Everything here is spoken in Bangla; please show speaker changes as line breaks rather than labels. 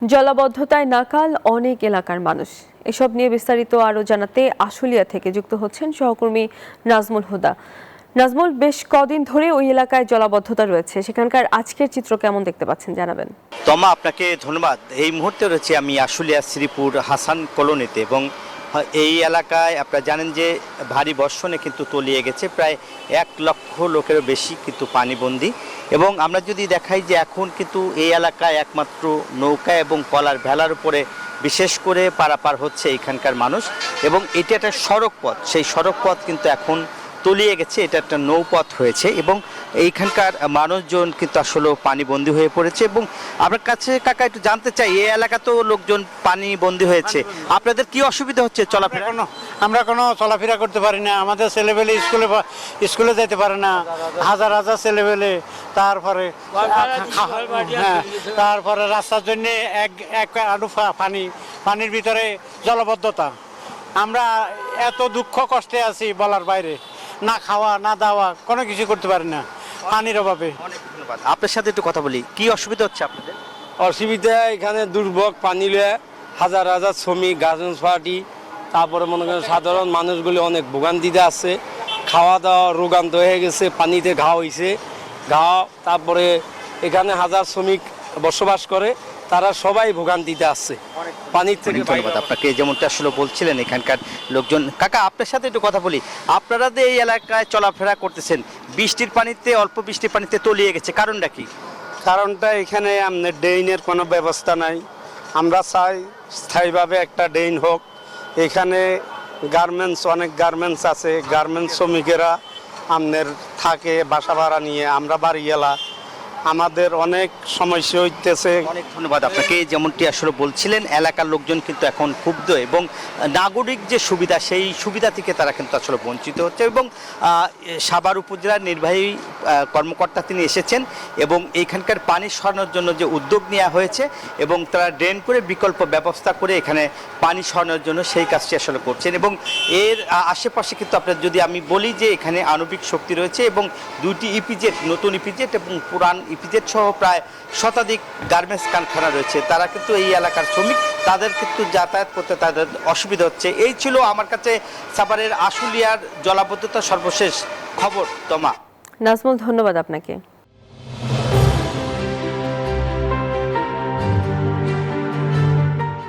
জলাবদ্ধতায় নাকাল অনেক এলাকার মানুষ। এসব নিয়ে বিস্তারিত আরো জানাতে আশুলিয়া থেকে যুক্ত হচ্ছেন সহকর্মী নাজমুল হুদা। নাজমুল, বেশ কদিন ধরে ওই এলাকায় জলাবদ্ধতা রয়েছে, সেখানকার আজকের চিত্র কেমন দেখতে পাচ্ছেন জানাবেন।
তমা, আপনাকে ধন্যবাদ। এই মুহূর্তে রয়েছে আমি আশুলিয়া শ্রীপুর হাসান কলোনিতে এবং এই এলাকায় আপনারা জানেন যে ভারী বর্ষণে কিন্তু তলিয়ে গেছে প্রায় 1 লক্ষ লোকেরও বেশি কিন্তু পানিবন্দী। এবং আমরা যদি দেখাই যে এখন কিন্তু এই এলাকায় একমাত্র নৌকা এবং কলার ভেলার উপরে বিশেষ করে পারাপার হচ্ছে এখানকার মানুষ। এবং এটা একটা সড়ক পথ, সেই সড়ক পথ কিন্তু এখন তলিয়ে গেছে, এটা একটা নৌপথ হয়েছে এবং এইখানকার মানুষজন কিন্তু আসলে পানিবন্দী হয়ে পড়েছে। এবং আপনার কাছে কাকা একটু জানতে চাই, এই এলাকা তো লোকজন পানিবন্দী হয়েছে, আপনাদের কি অসুবিধা হচ্ছে চলাফেরা?
আমরা কোনো চলাফেরা করতে পারি না, আমাদের ছেলেবেলে স্কুলে যেতে পারে না, হাজার হাজার ছেলেবেলে। তারপরে তারপরে রাস্তার জন্য এক আডু পানির ভিতরে জলবদ্ধতা। আমরা এত দুঃখ কষ্টে আছি বলার বাইরে, না খাওয়া না দাওয়া কোনো কিছু করতে পারি না পানির অভাবে।
অনেক ধন্যবাদ। আপনার সাথে একটু কথা বলি, কি অসুবিধা হচ্ছে আপনাদের?
অসুবিধা এখানে দুর্ভোগ, পানি লয়ে হাজার হাজার শ্রমিক, গার্মেন্টস পার্টি, তারপরে মনে করেন সাধারণ মানুষগুলি অনেক ভোগান্তিতে আছে। খাওয়া দাওয়া রোগান্ত হয়ে গেছে, পানিতে ঘা হয়েছে, তারপরে এখানে হাজার শ্রমিক বসবাস করে, তারা সবাই ভোগান্তিতে আছে পানির থেকে।
ধন্যবাদ আপনাকে। যেমনটা আসলে বলছিলেন এখানকার লোকজন। কাকা, আপনার সাথে একটু কথা বলি, আপনারা যে এই এলাকায় চলাফেরা করতেছেন, বৃষ্টির পানিতে, অল্প বৃষ্টির পানিতে তলিয়ে গেছে, কারণটা কি?
কারণটা এখানে আমাদের ড্রেনের কোনো ব্যবস্থা নাই। আমরা চাই স্থায়ীভাবে একটা ড্রেন হোক। এখানে অনেক গার্মেন্টস আছে, গার্মেন্টস শ্রমিকেরা আমাদের থাকে বাসা ভাড়া নিয়ে। আমরা বাড়ি এলা, আমাদের অনেক সমস্যা হইতেছে।
অনেক ধন্যবাদ আপনাকে। যেমনটি আসলে বলছিলেন, এলাকার লোকজন কিন্তু এখন ক্ষুব্ধ এবং নাগরিক যে সুবিধা, সেই সুবিধা থেকে তারা কিন্তু আসলে বঞ্চিত হচ্ছে। এবং সাভার উপজেলার নির্বাহী কর্মকর্তা তিনি এসেছেন এবং এইখানকার পানি সরানোর জন্য যে উদ্যোগ নেওয়া হয়েছে এবং তারা ড্রেন করে বিকল্প ব্যবস্থা করে এখানে পানি সরানোর জন্য সেই কাজটি আসলে করছেন। এবং এর আশেপাশে কিন্তু আপনার যদি আমি বলি যে এখানে আণবিক শক্তি রয়েছে এবং 2টি ইপিজেড, নতুন ইপিজেড এবং পুরান ইপিজেড সহ প্রায় শতাধিক গার্মেন্টস কারখানা রয়েছে। তারা কিন্তু এই এলাকার শ্রমিক, তাদের কিন্তু যাতায়াত করতে তাদের অসুবিধা হচ্ছে। এই ছিল আমার কাছে সাভারের আশুলিয়ার জলাবদ্ধতার সর্বশেষ খবর। তমা।
নাজমুল, ধন্যবাদ আপনাকে।